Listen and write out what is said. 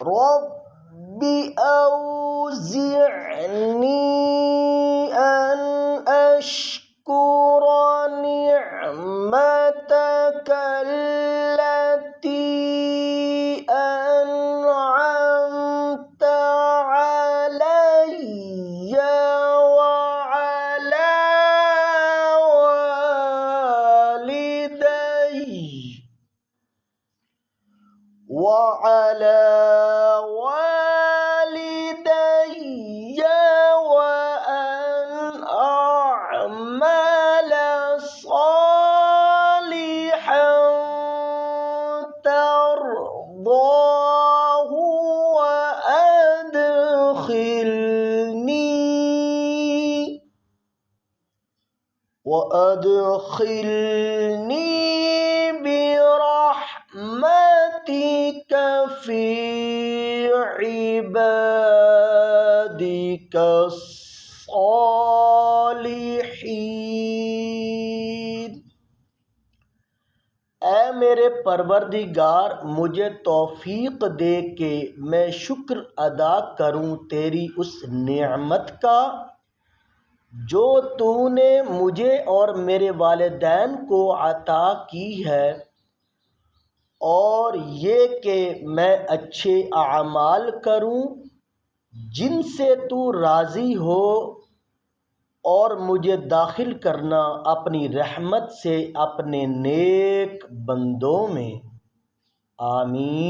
रब्बि औज़िअनी अन अश्कुरा निअमतक अल्लती अनअमत अलैया وعلى والدي وأن أعمل صالحا ترضاه وأدخلني برحمتك في عبادك الصالحين। ऐ मेरे परवरदिगार, मुझे तौफीक दे के मैं शुक्र अदा करूं तेरी उस नेमत का जो तूने मुझे और मेरे वालिदैन को अता की है, और ये कि मैं अच्छे अमाल करूं जिनसे तू राज़ी हो, और मुझे दाखिल करना अपनी रहमत से अपने नेक बंदों में। आमीन।